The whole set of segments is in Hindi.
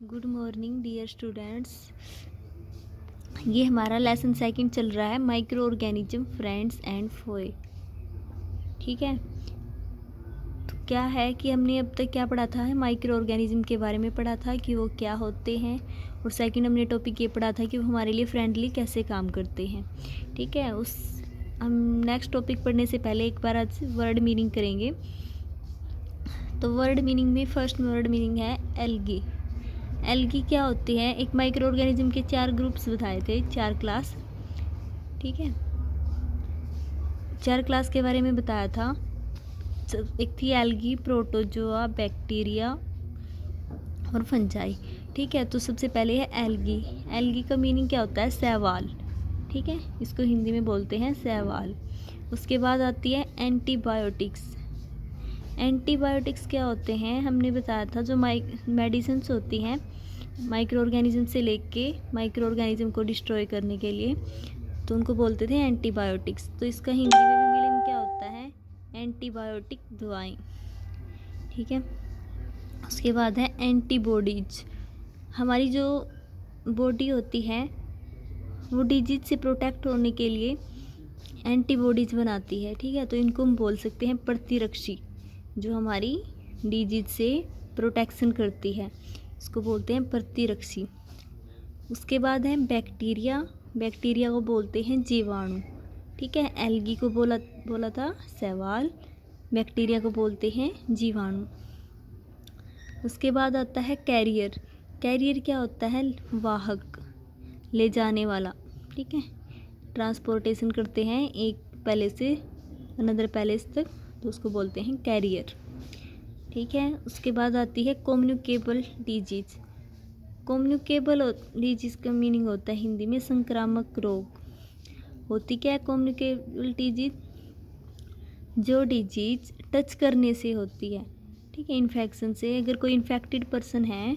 Good morning dear students. ये हमारा लेसन सेकंड चल रहा है, माइक्रो ऑर्गेनिज्म फ्रेंड्स एंड फोए। ठीक है, तो क्या है कि हमने अब तक क्या पढ़ा था, माइक्रो ऑर्गेनिज्म के बारे में पढ़ा था कि वो क्या होते हैं, और सेकंड हमने टॉपिक ये पढ़ा था कि वो हमारे लिए फ्रेंडली कैसे काम करते हैं। ठीक है, हम नेक्स्ट टॉपिक पढ़ने से पहले एक बार आज वर्ड मीनिंग करेंगे। तो वर्ड मीनिंग में फर्स्ट वर्ड मीनिंग है एल्गी। एल्गी क्या होती है? एक माइक्रो ऑर्गेनिज्म के 4 ग्रुप्स बताए थे, 4 क्लास। ठीक है, 4 क्लास के बारे में बताया था। एक थी एल्गी, प्रोटोजोआ, बैक्टीरिया और फंजाई। ठीक है, तो सबसे पहले है एल्गी। एल्गी का मीनिंग क्या होता है? शैवाल। ठीक है, इसको हिंदी में बोलते हैं शैवाल। उसके बाद आती है एंटीबायोटिक्स। एंटीबायोटिक्स क्या होते हैं? हमने बताया था जो मेडिसिन्स होती हैं माइक्रो ऑर्गेनिज्म से लेके माइक्रो ऑर्गेनिज्म को डिस्ट्रॉय करने के लिए, तो उनको बोलते थे एंटीबायोटिक्स। तो इसका हिंदी में भी मीनिंग क्या होता है? एंटीबायोटिक दवाएं। ठीक है, उसके बाद है एंटीबॉडीज। हमारी जो बॉडी होती है वो डिजीज से प्रोटेक्ट होने के लिए एंटीबॉडीज बनाती है। ठीक है, तो इनको हम बोल सकते हैं प्रतिरक्षी, जो हमारी डिजीज से प्रोटेक्शन करती है, इसको बोलते हैं प्रतिरक्षी। उसके बाद है बैक्टीरिया। बैक्टीरिया को बोलते हैं जीवाणु। ठीक है, एल्गी को बोला था शैवाल, बैक्टीरिया को बोलते हैं जीवाणु। उसके बाद आता है कैरियर। कैरियर क्या होता है? वाहक, ले जाने वाला। ठीक है, ट्रांसपोर्टेशन करते हैं एक पैलेस से अनदर पैलेस तक, तो उसको बोलते हैं कैरियर। ठीक है, उसके बाद आती है कम्युनिकेबल डिजीज। कम्युनिकेबल डिजीज का मीनिंग होता है हिंदी में संक्रामक रोग। होती क्या है कम्युनिकेबल डिजीज? जो डिजीज टच करने से होती है। ठीक है, इन्फेक्शन से। अगर कोई इन्फेक्टेड पर्सन है,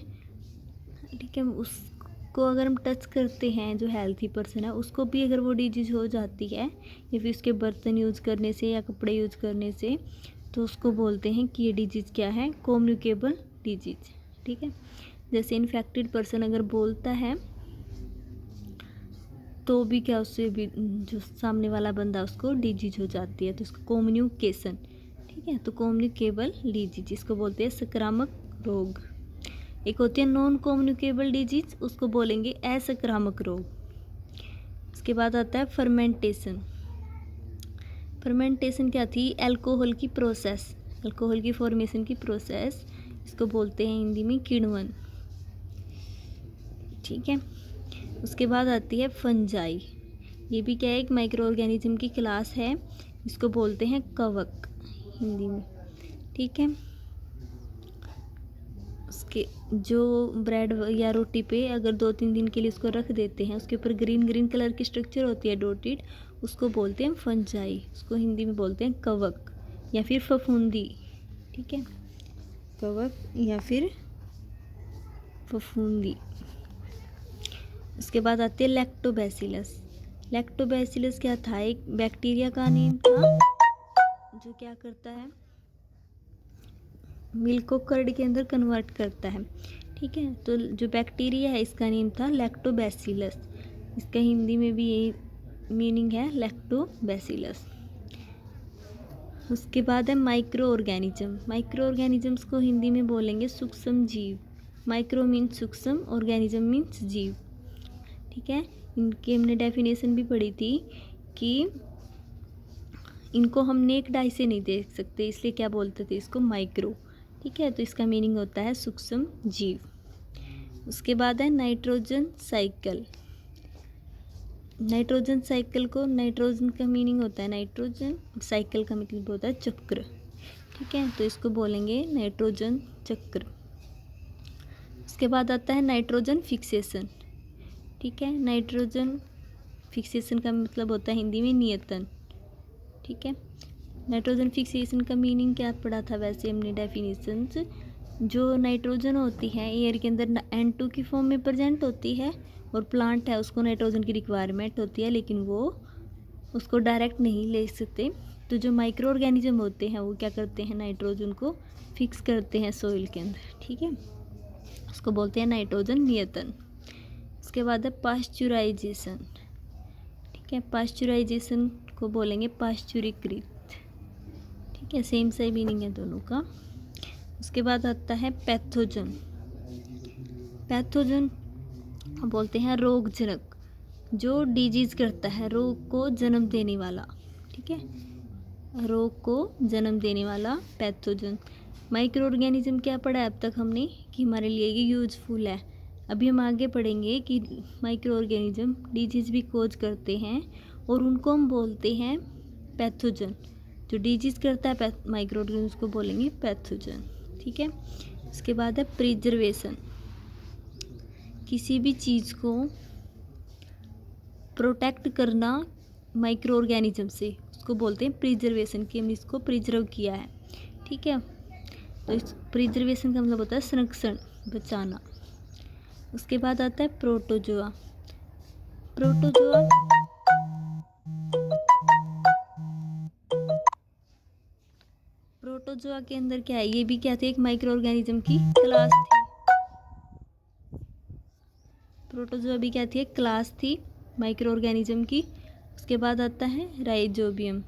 ठीक है, उसको अगर हम टच करते हैं, जो हेल्थी पर्सन है उसको भी अगर वो डिजीज हो जाती है, या फिर उसके बर्तन यूज़ करने से या कपड़े यूज़ करने से, तो उसको बोलते हैं कि ये डिजीज़ क्या है? Communicable disease. ठीक है, जैसे इन्फेक्टेड पर्सन अगर बोलता है तो भी क्या, उससे भी जो सामने वाला बंदा उसको डिजीज हो जाती है, तो उसको कम्युनिकेशन। ठीक है, तो कम्युनिकेबल डिजीज इसको बोलते हैं संक्रामक रोग। एक होती है नॉन कम्युनिकेबल डिजीज, उसको बोलेंगे असंक्रामक रोग। उसके बाद आता है फर्मेंटेशन। फर्मेंटेशन क्या थी? अल्कोहल की प्रोसेस, अल्कोहल की फॉर्मेशन की प्रोसेस, इसको बोलते हैं हिंदी में किण्वन। ठीक है, उसके बाद आती है फंजाई। ये भी क्या है? एक माइक्रो ऑर्गेनिज्म की क्लास है, इसको बोलते हैं कवक हिंदी में। ठीक है, उसके जो ब्रेड या रोटी पे अगर 2-3 दिन के लिए उसको रख देते हैं, उसके ऊपर ग्रीन ग्रीन कलर की स्ट्रक्चर होती है डॉटेड, उसको बोलते हैं फंजाई। उसको हिंदी में बोलते हैं कवक या फिर फफूंदी। ठीक है, कवक या फिर फफूंदी। उसके बाद आती है लैक्टोबैसिलस। लैक्टोबैसिलस क्या था? एक बैक्टीरिया का नेम था जो क्या करता है, मिल्क को कर्ड के अंदर कन्वर्ट करता है। ठीक है, तो जो बैक्टीरिया है इसका नेम था लैक्टोबैसिलस। इसका हिंदी में भी यही मीनिंग है, लैक्टोबैसिलस। उसके बाद है माइक्रो ऑर्गेनिज्म। माइक्रो ऑर्गेनिजम्स को हिंदी में बोलेंगे सूक्ष्म जीव। माइक्रो मीन्स सूक्ष्म, ऑर्गेनिज्म मीन्स जीव। ठीक है, इनकी हमने डेफिनेशन भी पढ़ी थी कि इनको हम नेक्ड आई से नहीं देख सकते, इसलिए क्या बोलते थे इसको? माइक्रो। ठीक है, तो इसका मीनिंग होता है सूक्ष्म जीव। उसके बाद है नाइट्रोजन साइकिल। नाइट्रोजन साइकिल को, नाइट्रोजन का मीनिंग होता है नाइट्रोजन, साइकिल का मतलब होता है चक्र। ठीक है, तो इसको बोलेंगे नाइट्रोजन चक्र। उसके बाद आता है नाइट्रोजन फिक्सेशन। ठीक है, नाइट्रोजन फिक्सेशन का मतलब होता है हिंदी में नियतन। ठीक है, नाइट्रोजन फिक्सेशन का मीनिंग क्या पढ़ा था वैसे हमने डेफिनेशंस? जो नाइट्रोजन होती है एयर के अंदर N2 की फॉर्म में प्रेजेंट होती है, और प्लांट है उसको नाइट्रोजन की रिक्वायरमेंट होती है, लेकिन वो उसको डायरेक्ट नहीं ले सकते। तो जो माइक्रो ऑर्गेनिज्म होते हैं वो क्या करते हैं? नाइट्रोजन को फिक्स करते हैं सोइल के अंदर। ठीक है, उसको बोलते हैं नाइट्रोजन नियतन। उसके बाद है पाश्चुराइजेशन, ठीक है, पाश्चुराइजेशन को बोलेंगे पाश्चुरीकृत, ठीक है, सेम सही मीनिंग है दोनों का। उसके बाद आता है पैथोजन। पैथोजन बोलते हैं रोगजनक, जो डिजीज करता है, रोग को जन्म देने वाला, ठीक है, रोग को जन्म देने वाला पैथोजन। माइक्रो ऑर्गेनिज्म क्या पढ़ा है अब तक हमने कि हमारे लिए ये यूजफुल है। अभी हम आगे पढ़ेंगे कि माइक्रो ऑर्गेनिज्म डिजीज भी कोज करते हैं और उनको हम बोलते हैं पैथोजन। जो डिजीज करता है माइक्रो ऑर्गेनिज्म को बोलेंगे पैथोजन, ठीक है। उसके बाद है प्रिजर्वेशन। किसी भी चीज़ को प्रोटेक्ट करना माइक्रो ऑर्गेनिज्म से, उसको बोलते हैं प्रिजर्वेशन, कि हमने इसको प्रिजर्व किया है, ठीक है। तो इस प्रिजर्वेशन का मतलब होता है संरक्षण, बचाना। उसके बाद आता है प्रोटोजोआ। प्रोटोजोआ प्रोटोजोआ के अंदर क्या है, ये भी क्या थी, एक माइक्रो ऑर्गेनिज्म की क्लास थी। प्रोटोजोआ भी क्या थी, एक क्लास थी माइक्रो ऑर्गेनिज्म की। उसके बाद आता है राइजोबियम।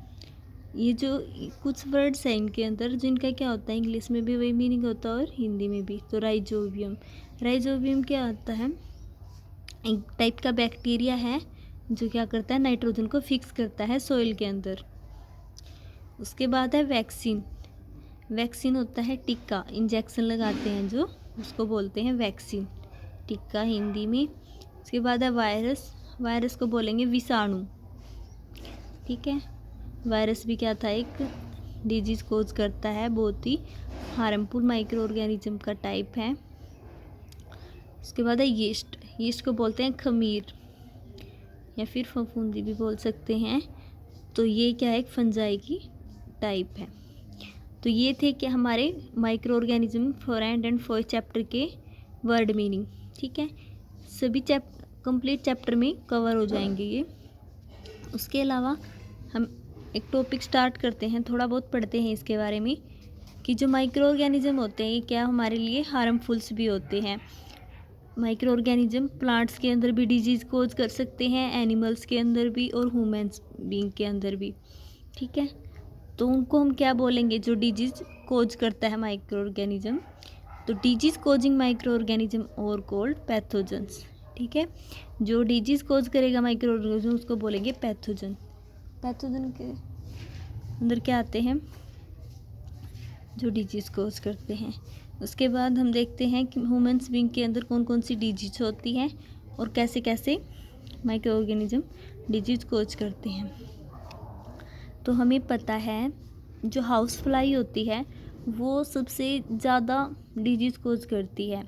ये जो कुछ वर्ड्स हैं इनके अंदर जिनका क्या होता है, इंग्लिश में भी वही मीनिंग होता है और हिंदी में भी। तो राइजोबियम, राइजोबियम क्या होता है, एक टाइप का बैक्टीरिया है जो क्या करता है, नाइट्रोजन को फिक्स करता है सॉइल के अंदर। उसके बाद है वैक्सीन। वैक्सीन होता है टीका, इंजेक्शन लगाते हैं जो, उसको बोलते हैं वैक्सीन, टीका हिंदी में। उसके बाद है वायरस। वायरस को बोलेंगे विषाणु, ठीक है। वायरस भी क्या था, एक डिजीज कोज करता है, बहुत ही हार्मफुल माइक्रो ऑर्गेनिज्म का टाइप है। उसके बाद है यीस्ट। यीस्ट को बोलते हैं खमीर या फिर फफूंदी भी बोल सकते हैं। तो ये क्या है, एक फंजाई की टाइप है। तो ये थे कि हमारे micro organism flora and Foy chapter के वर्ड मीनिंग, ठीक है। सभी कंप्लीट चैप्टर में कवर हो जाएंगे ये। उसके अलावा हम एक टॉपिक स्टार्ट करते हैं, थोड़ा बहुत पढ़ते हैं इसके बारे में कि जो माइक्रो ऑर्गेनिज्म होते हैं ये क्या हमारे लिए हार्मफुल्स भी होते हैं। माइक्रो ऑर्गेनिज्म प्लांट्स के अंदर भी डिजीज़ कोज कर सकते हैं, एनिमल्स के अंदर भी और ह्यूमंस बीइंग के अंदर भी, ठीक है। तो उनको हम क्या बोलेंगे, जो डिजीज़ कोज करता है माइक्रो ऑर्गेनिज्म। तो डिजीज़ कोजिंग माइक्रो ऑर्गेनिज्म और कोल्ड पैथोजन्स, ठीक है। जो डिजीज़ कोज करेगा माइक्रो ऑर्गेनिज्म उसको बोलेंगे पैथोजन। पैथोजन के अंदर क्या आते हैं, जो डिजीज़ कोज करते हैं। उसके बाद हम देखते हैं कि ह्यूमंस बीइंग के अंदर कौन कौन सी डिजीज होती हैं और कैसे कैसे माइक्रो ऑर्गेनिज्म डिजीज कोज करते हैं। तो हमें पता है जो हाउस फ्लाई होती है वो सबसे ज़्यादा डिजीज कोज करती है।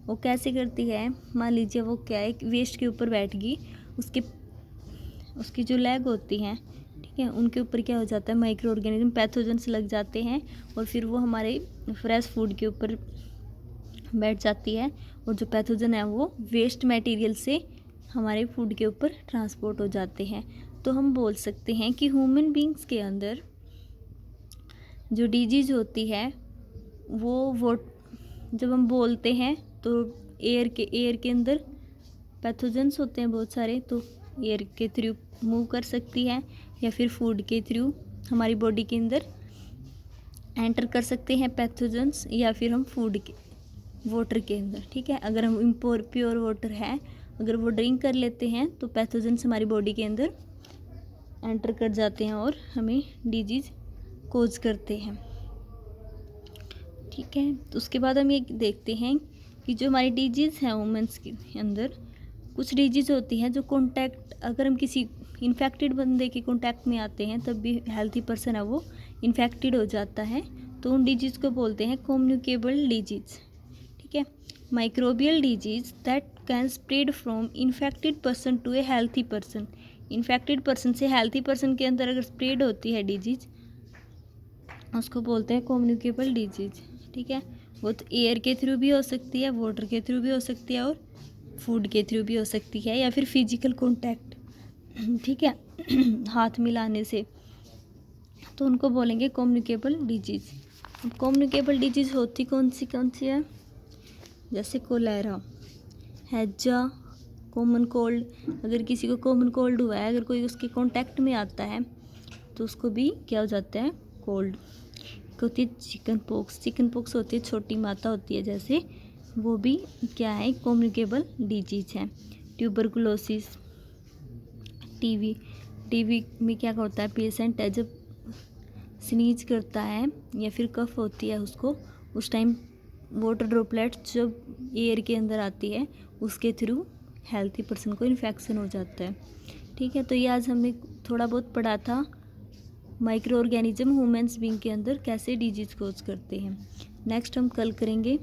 वो कैसे करती है, मान लीजिए वो क्या है, वेस्ट के ऊपर बैठ गई, उसकी जो लेग होती हैं, ठीक है, उनके ऊपर क्या हो जाता है, माइक्रो ऑर्गेनिज्म पैथोजन्स लग जाते हैं और फिर वो हमारे फ्रेश फूड के ऊपर बैठ जाती है और जो पैथोजन है वो वेस्ट मटेरियल से हमारे फूड के ऊपर ट्रांसपोर्ट हो जाते हैं। तो हम बोल सकते हैं कि ह्यूमन बींग्स के अंदर जो डिजीज होती है वो जब हम बोलते हैं तो एयर के अंदर पैथोजन्स होते हैं बहुत सारे, तो एयर के थ्रू मूव कर सकती है या फिर फूड के थ्रू हमारी बॉडी के अंदर एंटर कर सकते हैं पैथोजन्स, या फिर हम फूड के वाटर के अंदर, ठीक है। अगर हम प्योर वाटर है, अगर वो ड्रिंक कर लेते हैं तो पैथोजन्स हमारी बॉडी के अंदर एंटर कर जाते हैं और हमें डिजीज़ कोज करते हैं, ठीक है। तो उसके बाद हम ये देखते हैं कि जो हमारी डिजीज़ हैं वुमेंस के अंदर, कुछ डिजीज़ होती हैं जो कॉन्टैक्ट, अगर हम किसी इन्फेक्टेड बंदे के कॉन्टैक्ट में आते हैं तब भी हेल्थी पर्सन है वो इन्फेक्टेड हो जाता है, तो उन डिजीज़ को बोलते हैं कम्युनिकेबल डिजीज़, ठीक है। Microbial diseases that can spread from infected person to a healthy person. Infected person से हेल्थी पर्सन के अंदर अगर स्प्रेड होती है डिजीज़ उसको बोलते हैं कम्युनिकेबल डिजीज़, ठीक है। वो तो एयर के थ्रू भी हो सकती है, वाटर के थ्रू भी हो सकती है और फूड के थ्रू भी हो सकती है, या फिर फिजिकल कॉन्टैक्ट, ठीक है, हाथ मिलाने से, तो उनको बोलेंगे कम्युनिकेबल डिजीज़। अब कम्युनिकेबल डिजीज़ होती कौन सी है, जैसे कोलेरा, हैजा, कॉमन कोल्ड। अगर किसी को कॉमन कोल्ड हुआ है, अगर कोई उसके कांटेक्ट में आता है तो उसको भी क्या हो जाता है, कोल्ड। होती है चिकन पॉक्स। चिकन पॉक्स होती है छोटी माता होती है जैसे, वो भी क्या है, कम्युनिकेबल डिजीज है। Tuberculosis, TV. टीवी में क्या होता है, पेशेंट है जब स्नीज करता है या फिर कफ होती है उसको, उस टाइम वाटर ड्रॉपलेट्स जब एयर के अंदर आती है उसके थ्रू हेल्थी पर्सन को इन्फेक्शन हो जाता है। ठीक है, तो ये आज हमने थोड़ा बहुत पढ़ा था माइक्रो ऑर्गेनिज्म ह्यूमन्स बीइंग के अंदर कैसे डिजीज कोज करते हैं। नेक्स्ट हम कल करेंगे